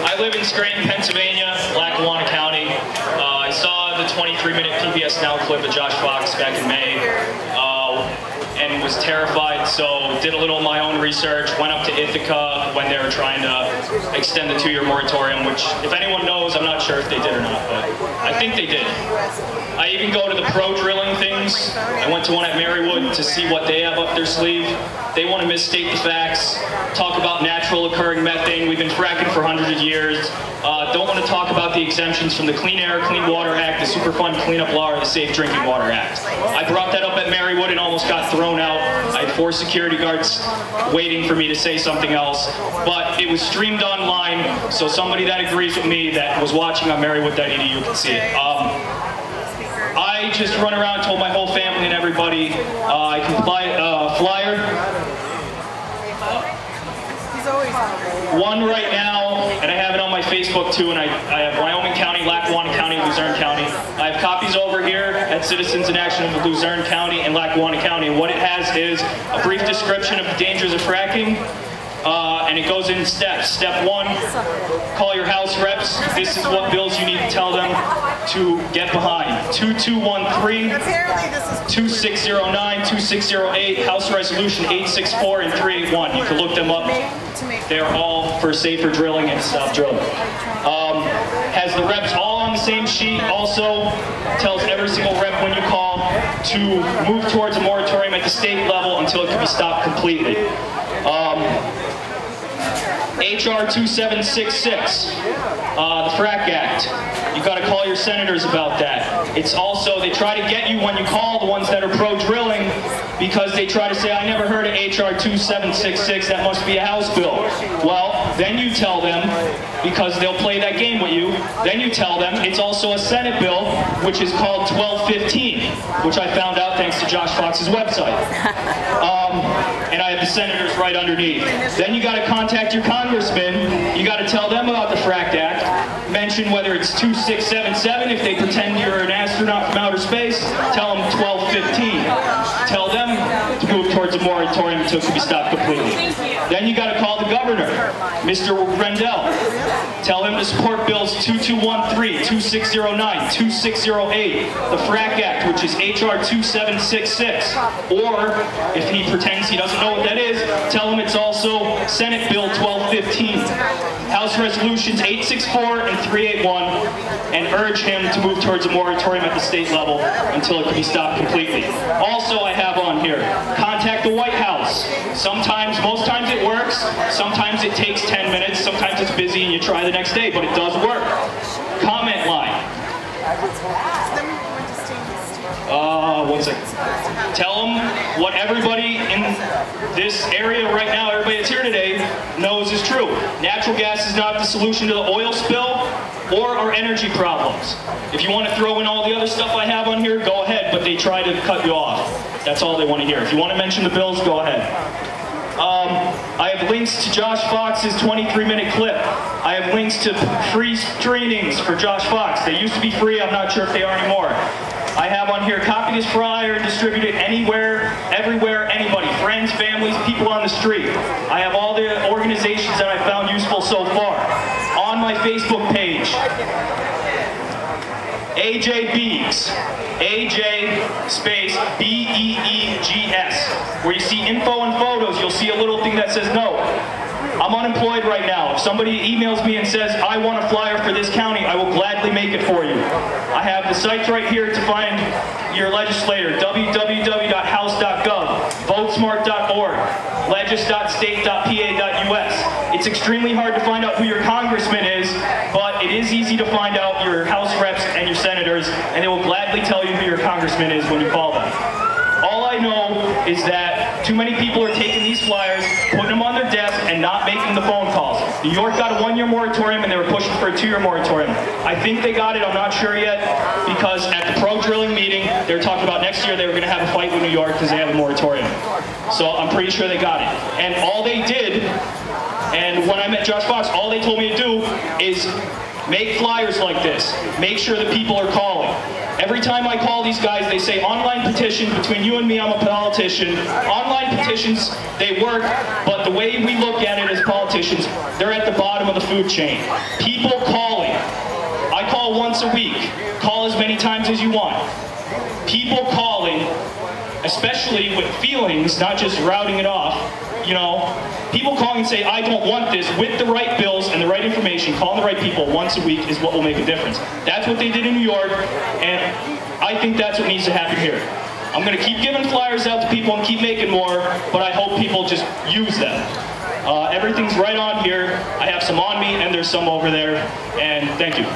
I live in Scranton, Pennsylvania, Lackawanna County. I saw the 23-minute PBS Now clip of Josh Fox back in May and was terrified, so did a little of my own research, went up to Ithaca when they were trying to extend the 2-year moratorium, which, if anyone knows, I'm not sure if they did or not, but I think they did. I even go to the pro-drilling things. I went to one at Marywood to see what they have up their sleeve. They want to misstate the facts, talk about natural occurring methane. We've been fracking for hundreds of years. Don't want to talk about the exemptions from the Clean Air, Clean Water Act, the Superfund Cleanup Law, or the Safe Drinking Water Act. I brought that up at Marywood and almost got thrown out. I had 4 security guards waiting for me to say something else, but it was streamed online, so somebody that agrees with me that was watching on Marywood.edu can see it. I just run around and told my whole family and everybody I can fly a flyer. One right now, and I have it on my Facebook too, and I have Wyoming County, Lackawanna County, Luzerne County. I have copies over here at Citizens in Action of Luzerne County and Lackawanna County, and what it has is a brief description of the dangers of fracking, and it goes in steps. Step 1, call your House reps. This is what bills you need to tell them to get behind. 2213, 2609, 2608, House Resolution 864, and 381. You can look them up. They're all for safer drilling and stop drilling. Has the reps all on the same sheet. Also tells every single rep when you call to move towards a moratorium at the state level until it can be stopped completely. HR 2766, the FRAC Act. You got to call your senators about that. It's also, they try to get you when you call the ones that are pro-drilling because they try to say, I never heard of HR 2766, that must be a House bill. Well, then you tell them, because they'll play that game with you, then you tell them it's also a Senate bill, which is called 1215, which I found out thanks to Josh Fox's website. And I have the senators right underneath. Then you got to contact your congressman. You got to tell them about the FRAC Act. Mention whether it's 2677 if they pretend you're an astronaut from outer space. Tell them 1215. Tell them to move towards a moratorium until it can be stopped completely. Then you got to call the governor, Mr. Rendell. Tell him to support bills 2213, 2609, 2608, the FRAC Act, which is HR 2766. Or, if he pretends he doesn't know what that is, tell him it's also Senate Bill 1215. House Resolutions 864 and 381, and urge him to move towards a moratorium at the state level until it can be stopped completely. Also, I have on here, contact the White House. Sometimes, most times it works, sometimes it takes 10 minutes, sometimes it's busy and you try the next day, but it does work. Comment line. One second. Tell them what everybody in this area right now, everybody that's here today, knows is true. Natural gas is not the solution to the oil spill or our energy problems. If you want to throw in all the other stuff I have on here, go ahead, but they try to cut you off. That's all they want to hear. If you want to mention the bills, go ahead. I have links to Josh Fox's 23-minute clip. I have links to free screenings for Josh Fox. They used to be free. I'm not sure if they are anymore. I have on here, copy this flyer and distribute it anywhere, everywhere, anybody, friends, families, people on the street. I have all the organizations that I found useful so far. On my Facebook page, AJ Beegs, AJ space BEEGS. Where you see info and photos, you'll see a little thing that says no. I'm unemployed right now. If somebody emails me and says, I want a flyer for this county, I will gladly make it for you. I have the sites right here to find your legislator, www.house.gov, votesmart.org, legis.state.pa.us. It's extremely hard to find out who your congressman is, but it is easy to find out your House reps and your senators, and they will gladly tell you who your congressman is when you call them. All I know is that too many people are taking these flyers, putting them on their desk, and not making the phone calls. New York got a 1-year moratorium, and they were pushing for a 2-year moratorium. I think they got it, I'm not sure yet, because at the pro-drilling meeting, they were talking about next year they were going to have a fight with New York because they have a moratorium. So I'm pretty sure they got it. And all they did, and when I met Josh Fox, all they told me to do is make flyers like this. Make sure that people are calling. Every time I call these guys, they say online petition. Between you and me, I'm a politician. Online petitions, they work, but the way we look at it as politicians, they're at the bottom of the food chain. People calling. I call once a week. Call as many times as you want. People calling, especially with feelings, not just routing it off, you know, people calling and say, I don't want this, with the right bills and the right information, calling the right people once a week is what will make a difference. That's what they did in New York, and I think that's what needs to happen here. I'm going to keep giving flyers out to people and keep making more, but I hope people just use them. Everything's right on here. I have some on me, and there's some over there, and thank you.